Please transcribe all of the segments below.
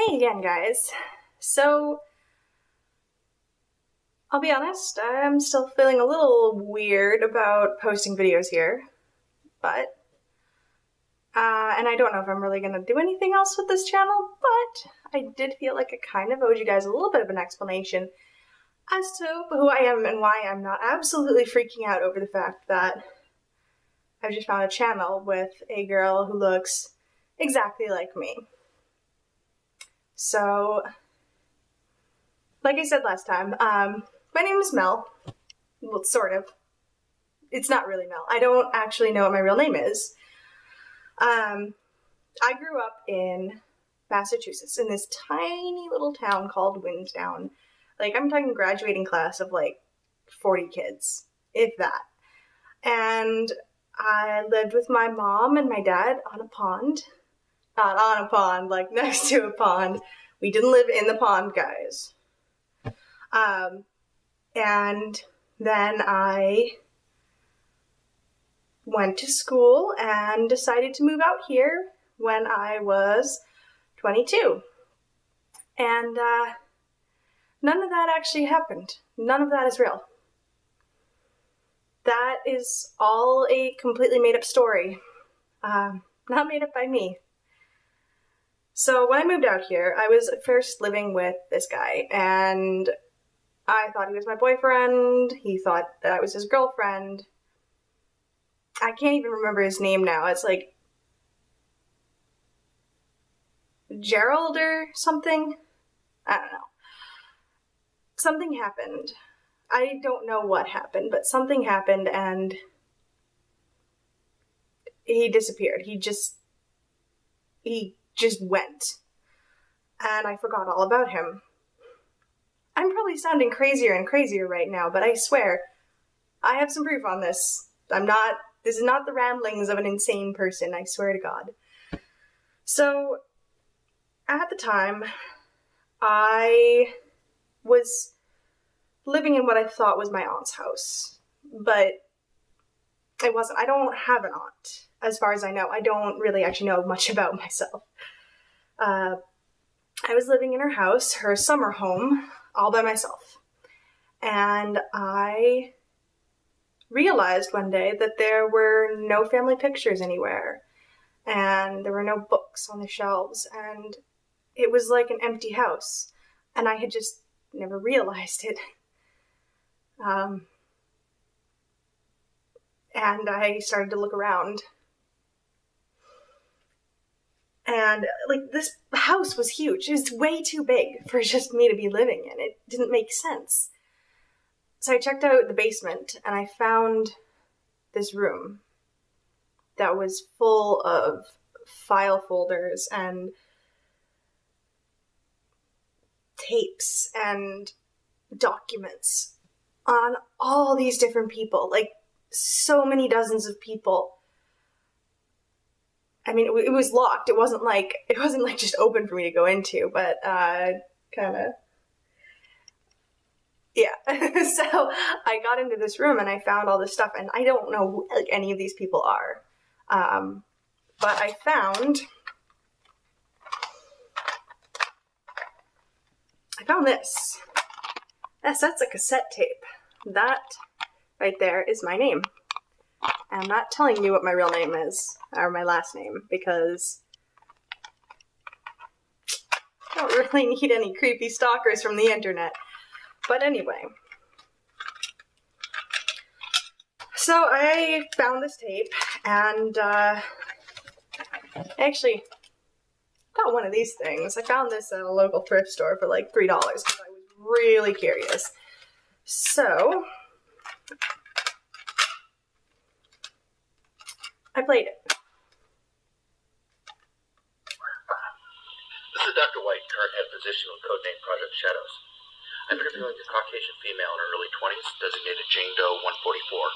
Hey again, guys. So, I'll be honest, I'm still feeling a little weird about posting videos here, but, and I don't know if I'm really gonna do anything else with this channel, but I did feel like I kind of owed you guys a little bit of an explanation as to who I am and why I'm not absolutely freaking out over the fact that I've just found a channel with a girl who looks exactly like me. So, like I said last time, my name is Mel. Well, sort of. It's not really Mel. I don't actually know what my real name is. I grew up in Massachusetts, in this tiny little town called Winsdown. Like, I'm talking graduating class of like 40 kids, if that. And I lived with my mom and my dad on a pond. Not on a pond, like next to a pond. We didn't live in the pond, guys. And then I went to school and decided to move out here when I was 22. And none of that actually happened. None of that is real. That is all a completely made up story. Not made up by me. So when I moved out here, I was at first living with this guy, and I thought he was my boyfriend. He thought that I was his girlfriend. I can't even remember his name now. It's like Gerald or something? I don't know. Something happened. I don't know what happened, but something happened and he disappeared. He just went. And I forgot all about him. I'm probably sounding crazier and crazier right now, but I swear, I have some proof on this. This is not the ramblings of an insane person, I swear to God. So, at the time, I was living in what I thought was my aunt's house, but it wasn't. I don't have an aunt, as far as I know. I don't really actually know much about myself. I was living in her house, her summer home, all by myself. And I realized one day that there were no family pictures anywhere. And there were no books on the shelves. And it was like an empty house. And I had just never realized it. And I started to look around. And, like, this house was huge. It was way too big for just me to be living in. It didn't make sense. So I checked out the basement, and I found this room that was full of file folders and tapes and documents on all these different people. Like, so many dozens of people. I mean, it was locked. It wasn't like just open for me to go into, but kind of, yeah. So I got into this room and I found all this stuff, and I don't know who like any of these people are, but I found this. Yes, that's a cassette tape. That right there is my name. I'm not telling you what my real name is, or my last name, because I don't really need any creepy stalkers from the internet. But anyway. So I found this tape, and I actually got one of these things. I found this at a local thrift store for like $3 because I was really curious. So I played it. This is Dr. White, current head physician with codename Project Shadows. I'm interviewing a Caucasian female in her early 20s, designated Jane Doe 144.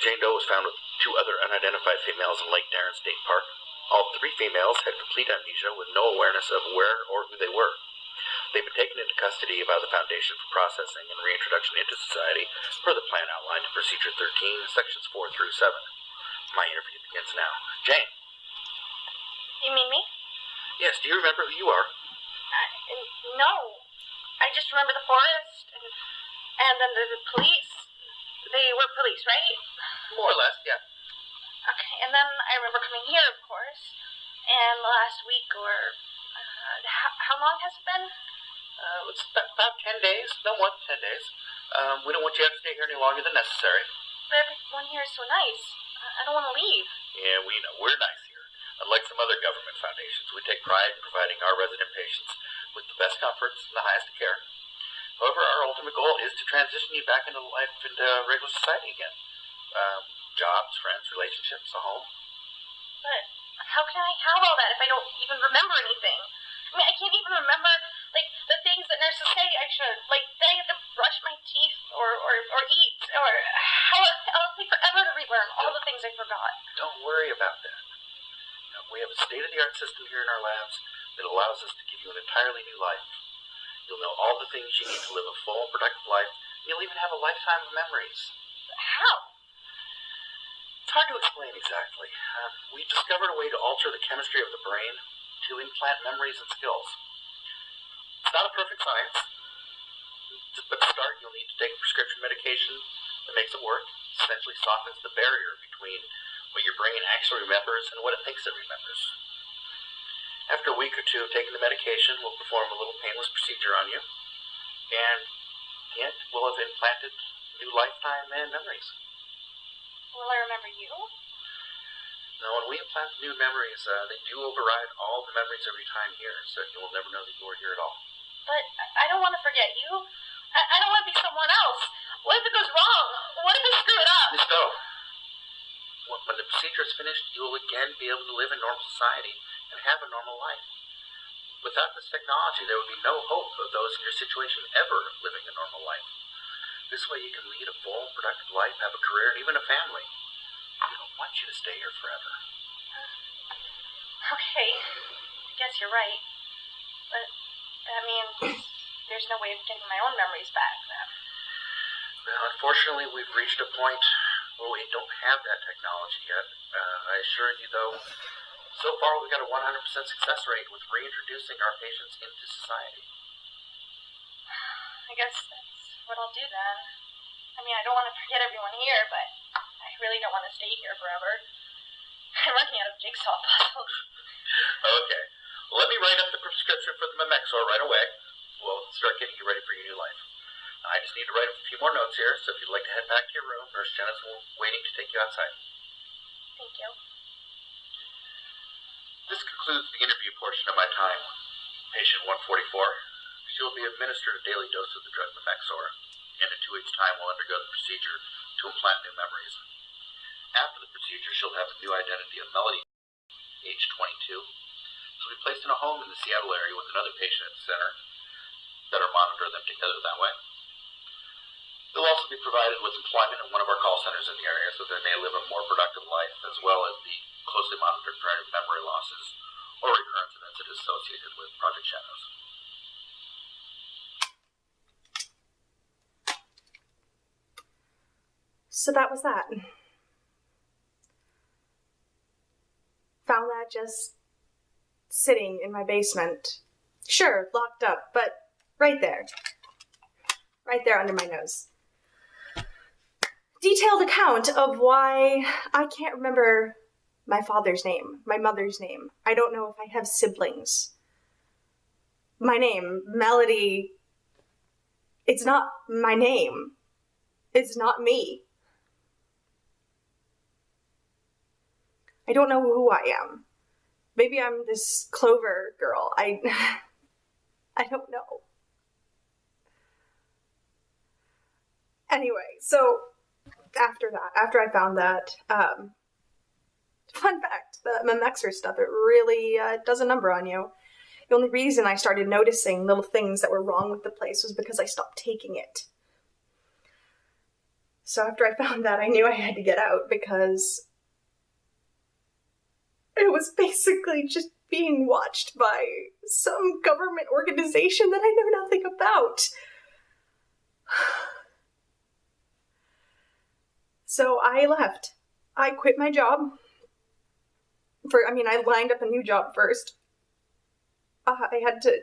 Jane Doe was found with two other unidentified females in Lake Darren State Park. All three females had complete amnesia with no awareness of where or who they were. They've been taken into custody by the Foundation for Processing and Reintroduction into Society per the plan outlined in Procedure 13, Sections 4 through 7. My interview begins now. Jane. You mean me? Yes, do you remember who you are? No. I just remember the forest, and then the police. They were police, right? More or less, yeah. Okay, and then I remember coming here, of course, and the last week, or... how long has it been? It's about 10 days, no more than 10 days. We don't want you to have to stay here any longer than necessary. But everyone here is so nice. I don't want to leave. Yeah, we know. We're nice here. Unlike some other government foundations, we take pride in providing our resident patients with the best comforts and the highest care. However, our ultimate goal is to transition you back into life and regular society again. Jobs, friends, relationships, a home. But how can I have all that if I don't even remember anything? I mean, I can't even remember, like, the things that nurses say I should. Like, that I have to brush my teeth or eat, or I'll take forever to relearn all the things I forgot. Don't worry about that. We have a state-of-the-art system here in our labs that allows us to give you an entirely new life. You'll know all the things you need to live a full and productive life, and you'll even have a lifetime of memories. How? It's hard to explain exactly. We've discovered a way to alter the chemistry of the brain to implant memories and skills. It's not a perfect science, but to start, you'll need to take a prescription medication that makes it work. It essentially softens the barrier between what your brain actually remembers and what it thinks it remembers. After a week or two of taking the medication, we'll perform a little painless procedure on you, and yet we'll have implanted new lifetime and memories. Will I remember you? Now, when we implant new memories, they do override all the memories every time here, so you will never know that you were here at all. But I don't want to forget you. I don't want to be someone else. What if it goes wrong? What if I screw it up? Miss Doe, when the procedure is finished, you will again be able to live in normal society and have a normal life. Without this technology, there would be no hope of those in your situation ever living a normal life. This way you can lead a full, productive life, have a career, and even a family. We don't want you to stay here forever. Okay, I guess you're right. But that means there's no way of getting my own memories back then. Well, unfortunately, we've reached a point where we don't have that technology yet. I assure you, though, so far we've got a 100% success rate with reintroducing our patients into society. I guess that's what I'll do then. I mean, I don't want to forget everyone here, but I really don't want to stay here forever. I'm running out of jigsaw puzzles. Okay. Well, let me write up the prescription for the Memexor right away. We'll start getting you ready for your new life. I just need to write up a few more notes here, so if you'd like to head back to your room, Nurse Jenna's waiting to take you outside. Thank you. This concludes the interview portion of my time. Patient 144. She will be administered a daily dose of the drug Memexor, and in 2 weeks' time will undergo the procedure to implant new memories. After the procedure, she'll have a new identity of Melody, age 22. She'll be placed in a home in the Seattle area with another patient at the center. Better monitor them together that way. They'll also be provided with employment in one of our call centers in the area so they may live a more productive life, as well as be closely monitored for any memory losses or recurrence of incidents associated with Project Shadows. So that was that. Found that just sitting in my basement. Sure, locked up, but right there. Right there under my nose. Detailed account of why I can't remember my father's name, my mother's name. I don't know if I have siblings. My name, Melody, it's not my name. It's not me. I don't know who I am. Maybe I'm this Clover girl. I don't know. Anyway, so after I found that, fun fact, the Memexor stuff, it really does a number on you. The only reason I started noticing little things that were wrong with the place was because I stopped taking it. So after I found that, I knew I had to get out because it was basically just being watched by some government organization that I know nothing about. So I left. I quit my job. I lined up a new job first. I had to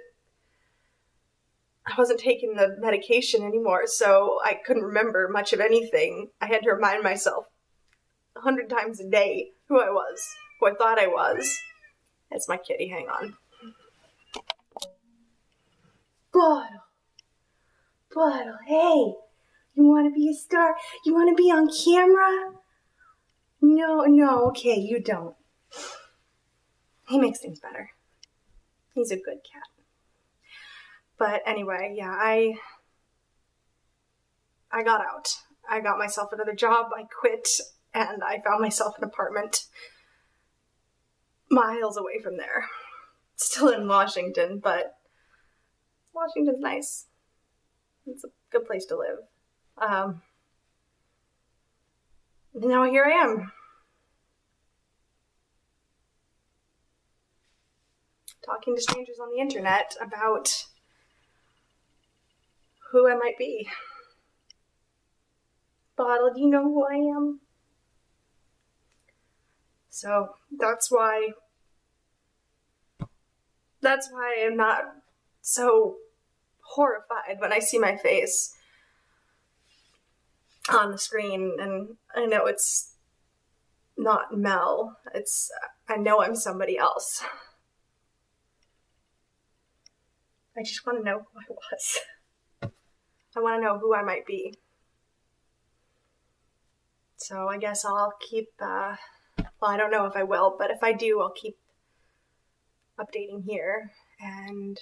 I wasn't taking the medication anymore, so I couldn't remember much of anything. I had to remind myself 100 times a day who I was, who I thought I was. That's my kitty, hang on. Bottle, hey, you want to be a star? You want to be on camera? No, okay, you don't. He makes things better. He's a good cat. But anyway, yeah, I got out. I got myself another job, I quit, and I found myself an apartment miles away from there. Still in Washington, but Washington's nice. It's a good place to live. Now here I am. Talking to strangers on the internet about who I might be. Bottle, do you know who I am? So that's why I'm not so horrified when I see my face on the screen, and I know it's not Mel. I know I'm somebody else. I just want to know who I was. I want to know who I might be. So I guess I'll keep, well, I don't know if I will, but if I do, I'll keep updating here, and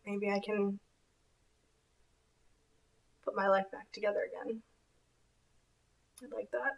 maybe I can put my life back together again. I'd like that.